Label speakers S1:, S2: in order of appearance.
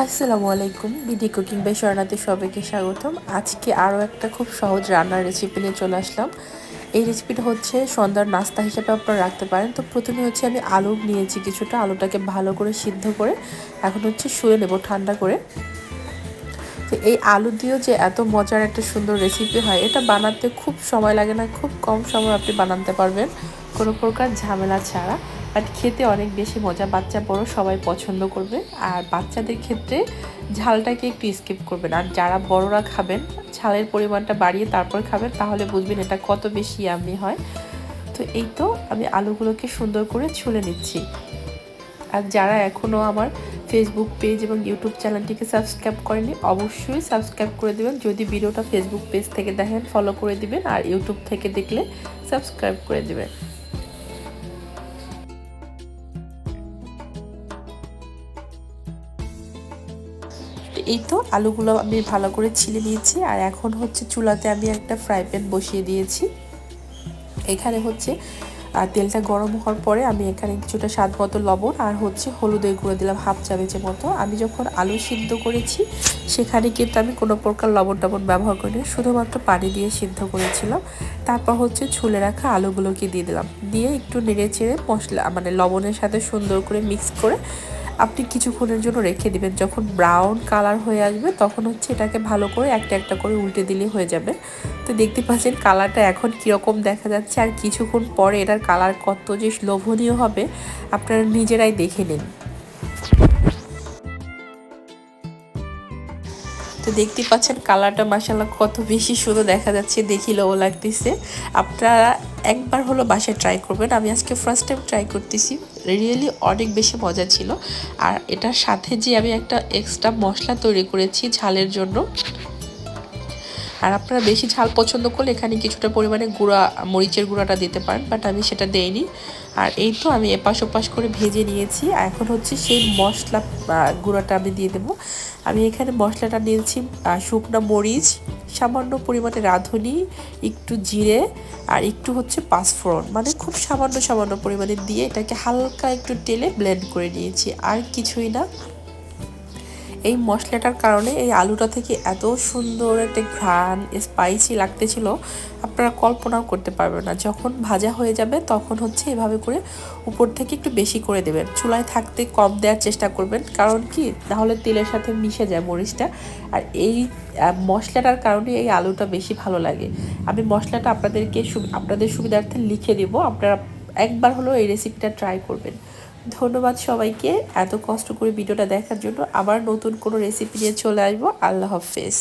S1: আসসালামু আলাইকুম। BD cooking by স্বর্ণাতে সবাইকে স্বাগতম। আজকে আরও একটা খুব সহজ রান্নার রেসিপি নিয়ে চলে আসলাম। এই রেসিপিটা হচ্ছে সন্ধ্যার নাস্তা হিসেবে আপনারা রাখতে পারেন। তো প্রথমে হচ্ছে আমি আলু নিয়েছি কিছুটা, আলুটাকে ভালো করে সিদ্ধ করে এখন হচ্ছে শুয়ে নেব ঠান্ডা করে। তো এই আলু দিয়েও যে এত মজার একটা সুন্দর রেসিপি হয়, এটা বানাতে খুব সময় লাগে না, খুব কম সময় আপনি বানাতে পারবেন কোনো প্রকার ঝামেলা ছাড়া। বাট খেতে অনেক বেশি মজা, বাচ্চা বড় সবাই পছন্দ করবে। আর বাচ্চাদের ক্ষেত্রে ঝালটাকে একটু স্কিপ করবেন, আর যারা বড়রা খাবেন ঝালের পরিমাণটা বাড়িয়ে তারপর খাবেন, তাহলে বুঝবেন এটা কত বেশি ইয়াম্মি হয়। তো এই তো আমি আলুগুলোকে সুন্দর করে ছুলে নিচ্ছি। আর যারা এখনও আমার ফেসবুক পেজ এবং ইউটিউব চ্যানেলটিকে সাবস্ক্রাইব করেনি, অবশ্যই সাবস্ক্রাইব করে দেবেন। যদি ভিডিওটা ফেসবুক পেজ থেকে দেখেন ফলো করে দিবেন, আর ইউটিউব থেকে দেখলে সাবস্ক্রাইব করে দেবেন। এই তো আলুগুলো আমি ভালো করে ছিলে নিয়েছি, আর এখন হচ্ছে চুলাতে আমি একটা ফ্রাই প্যান বসিয়ে দিয়েছি। এখানে হচ্ছে তেলটা গরম হওয়ার পরে আমি এখানে কিছুটা স্বাদ মতো লবণ আর হচ্ছে হলুদের গুঁড়ো দিলাম হাফ চামচের মতো। আমি যখন আলু সিদ্ধ করেছি সেখানে কিন্তু আমি কোনো প্রকার লবণ টবণ ব্যবহার করিনি, শুধুমাত্র পানি দিয়ে সিদ্ধ করেছিলাম। তারপর হচ্ছে ছুলে রাখা আলুগুলোকে দিয়ে দিলাম, দিয়ে একটু নেড়ে চেড়ে মশলা মানে লবণের সাথে সুন্দর করে মিক্স করে আপনি কিছুক্ষণের জন্য রেখে দিবেন। যখন ব্রাউন কালার হয়ে আসবে তখন হচ্ছে এটাকে ভালো করে একটা একটা করে উল্টে দিলে হয়ে যাবে। তো দেখতে পাচ্ছেন কালারটা এখন কীরকম দেখা যাচ্ছে, আর কিছুক্ষণ পরে এটার কালার কত যে লোভনীয় হবে আপনারা নিজেরাই দেখে নিন। তো দেখতে পাচ্ছেন কালারটা মাশাআল্লাহ কত বেশি সুন্দর দেখা যাচ্ছে, দেখিলেও লাগতেছে। আপনারা একবার হলো বাসায় ট্রাই করবেন। আমি আজকে ফার্স্ট টাইম ট্রাই করতেছি, রিয়েলি অনেক বেশি মজা ছিল। আর এটার সাথে যে আমি একটা এক্সট্রা মশলা তৈরি করেছি ঝালের জন্য, আর আপনারা বেশি ঝাল পছন্দ করলে এখানে কিছুটা পরিমাণে মরিচের গুঁড়াটা দিতে পারেন, বাট আমি সেটা দেইনি। আর এই তো আমি এপাশ ওপাশ করে ভেজে নিয়েছি। এখন হচ্ছে সেই মশলা গুঁড়াটা আমি দিয়ে দেবো। আমি এখানে মশলাটা নিয়েছি শুকনো মরিচ, সামান্য পরিমাণে রাঁধুনি, একটু জিরে আর একটু হচ্ছে পাঁচফোড়ন, মানে খুব সামান্য সামান্য পরিমাণে দিয়ে এটাকে হালকা একটু তেলে ব্লেন্ড করে নিয়েছি, আর কিছুই না। এই মশলাটার কারণে এই আলুটা থেকে এত সুন্দর একটা ঘ্রাণ স্পাইসি লাগতেছিল, আপনারা কল্পনাও করতে পারবেন না। যখন ভাজা হয়ে যাবে তখন হচ্ছে এভাবে করে উপর থেকে একটু বেশি করে দেবেন, চুলায় থাকতে কম দেওয়ার চেষ্টা করবেন, কারণ কি তাহলে তেলের সাথে মিশে যায় মরিচটা। আর এই মশলাটার কারণে এই আলুটা বেশি ভালো লাগে। আমি মশলাটা আপনাদের সুবিধার্থে লিখে দেব, আপনারা একবার হলেও এই রেসিপিটা ট্রাই করবেন। ধন্যবাদ সবাইকে এত কষ্ট করে ভিডিওটা দেখার জন্য। আবার নতুন কোনো রেসিপি নিয়ে চলে আসবো। আল্লাহ হাফেজ।